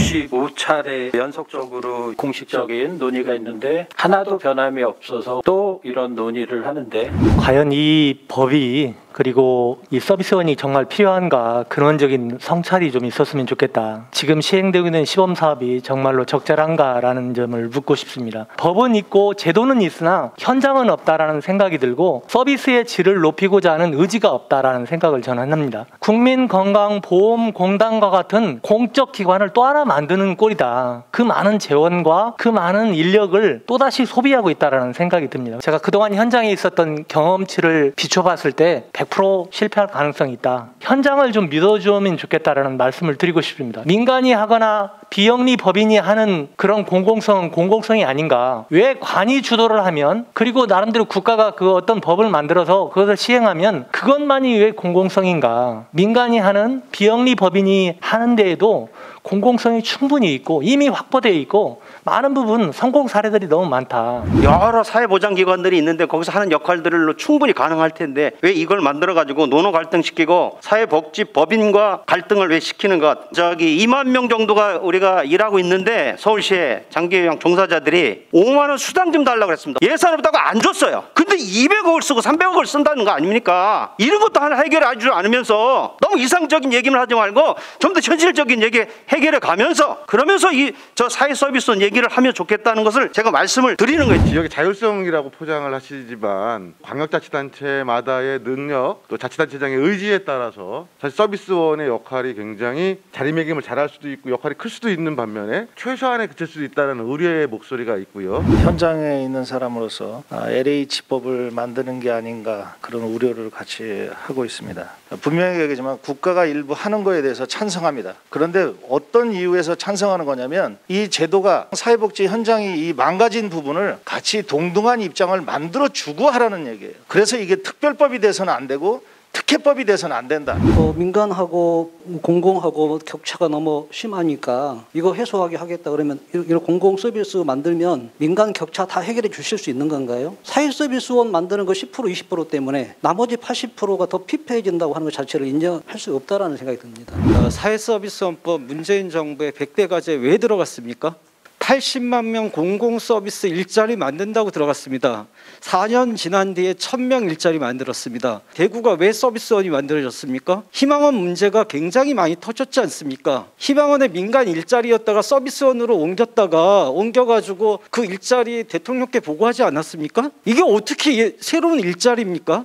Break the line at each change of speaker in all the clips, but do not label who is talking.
65차례 연속적으로 공식적인 논의가 있는데 하나도 변함이 없어서 또 이런 논의를 하는데,
과연 이 법이 그리고 이 서비스원이 정말 필요한가, 근원적인 성찰이 좀 있었으면 좋겠다. 지금 시행되고 있는 시범 사업이 정말로 적절한가라는 점을 묻고 싶습니다. 법은 있고 제도는 있으나 현장은 없다라는 생각이 들고 서비스의 질을 높이고자 하는 의지가 없다라는 생각을 저는 합니다. 국민건강보험공단과 같은 공적 기관을 또 하나 만드는 꼴이다. 그 많은 재원과 그 많은 인력을 또다시 소비하고 있다라는 생각이 듭니다. 제가 그동안 현장에 있었던 경험치를 비춰봤을 때 100% 실패할 가능성이 있다. 현장을 좀 믿어주면 좋겠다라는 말씀을 드리고 싶습니다. 민간이 하거나 비영리 법인이 하는 그런 공공성은 공공성이 아닌가. 왜 관이 주도를 하면, 그리고 나름대로 국가가 그 어떤 법을 만들어서 그것을 시행하면 그것만이 왜 공공성인가. 민간이 하는 비영리 법인이 하는 데에도 공공성이 충분히 있고 이미 확보되어 있고 많은 부분 성공 사례들이 너무 많다.
여러 사회보장기관들이 있는데 거기서 하는 역할들로 충분히 가능할 텐데 왜 이걸 만들어가지고 노노 갈등시키고 사회복지법인과 갈등을 왜 시키는 것. 2만 명 정도가 우리가 일하고 있는데 서울시에 장기요양 종사자들이 5만 원 수당 좀 달라고 했습니다. 예산 없다고 안 줬어요. 근데 200억을 쓰고 300억을 쓴다는 거 아닙니까? 이런 것도 하나 해결해 주지 않으면서 너무 이상적인 얘기만 하지 말고 좀 더 현실적인 얘기 해결해 가면서, 그러면서 저 사회 서비스원 얘기를 하면 좋겠다는 것을 제가 말씀을 드리는 거예요.
지역의 자율성이라고 포장을 하시지만 광역자치단체마다의 능력, 또 자치단체장의 의지에 따라서 사실 서비스원의 역할이 굉장히 자리매김을 잘할 수도 있고 역할이 클 수도 있는 반면에 최소한에 그칠 수도 있다는 우려의 목소리가 있고요.
현장에 있는 사람으로서 LH법을 만드는 게 아닌가 그런 우려를 같이 하고 있습니다. 분명히 얘기하지만 국가가 일부 하는 거에 대해서 찬성합니다. 그런데 어떤 이유에서 찬성하는 거냐면 이 제도가 사회복지 현장이 이 망가진 부분을 같이 동등한 입장을 만들어주고 하라는 얘기예요. 그래서 이게 특별법이 돼서는 안 되고 특혜법이 돼서는 안 된다.
민간하고 공공하고 격차가 너무 심하니까 이거 해소하게 하겠다 그러면 이런 공공 서비스 만들면 민간 격차 다 해결해 주실 수 있는 건가요? 사회 서비스원 만드는 거 10% 20% 때문에 나머지 80%가 더 피폐해진다고 하는 것 자체를 인정할 수 없다라는 생각이 듭니다.
사회 서비스원법 문재인 정부의 100대 과제에 왜 들어갔습니까? 80만 명 공공 서비스 일자리 만든다고 들어갔습니다. 4년 지난 뒤에 1000명 일자리 만들었습니다. 대구가 왜 서비스원이 만들어졌습니까? 희망원 문제가 굉장히 많이 터졌지 않습니까? 희망원의 민간 일자리였다가 서비스원으로 옮겨가지고 그 일자리 대통령께 보고하지 않았습니까? 이게 어떻게 새로운 일자리입니까?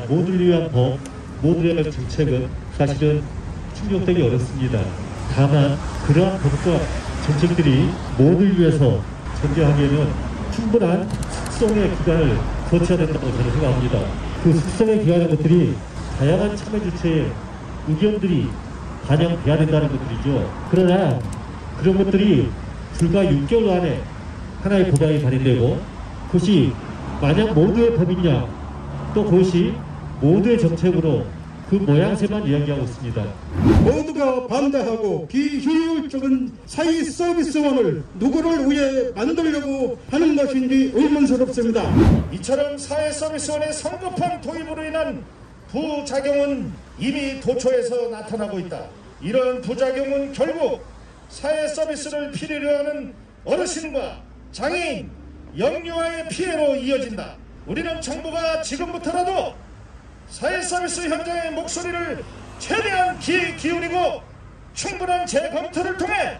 모두를 위한 법, 모두를 위한 정책은 사실은 충족되기 어렵습니다. 다만 그러한 법과 정책들이 모두를 위해서 존재하기에는 충분한 숙성의 기간을 거쳐야 된다고 저는 생각합니다. 그 숙성의 기간의 것들이 다양한 참여 주체의 의견들이 반영돼야 된다는 것들이죠. 그러나 그런 것들이 불과 6개월 안에 하나의 법안이 발의되고 그것이 만약 모두의 법이냐, 또 그것이 모두의 정책으로 그 모양새만 이야기하고 있습니다.
모두가 반대하고 비효율적인 사회 서비스원을 누구를 위해 만들려고 하는 것인지 의문스럽습니다.
이처럼 사회 서비스원의 성급한 도입으로 인한 부작용은 이미 도처에서 나타나고 있다. 이런 부작용은 결국 사회 서비스를 필요로 하는 어르신과 장애인, 영유아의 피해로 이어진다. 우리는 정부가 지금부터라도 사회 서비스 현장의 목소리를 최대한 기울이고 충분한 재검토를 통해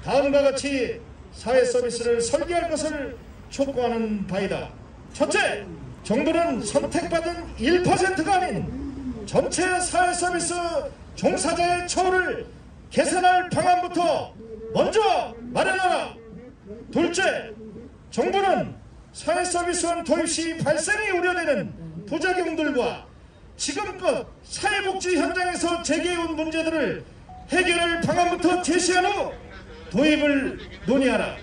다음과 같이 사회 서비스를 설계할 것을 촉구하는 바이다. 첫째, 정부는 선택받은 1%가 아닌 전체 사회 서비스 종사자의 처우를 개선할 방안부터 먼저 마련하라. 둘째, 정부는 사회 서비스원 도입 시 발생이 우려되는 부작용들과 지금껏 사회복지 현장에서 제기해온 문제들을 해결할 방안부터 제시한 후 도입을 논의하라.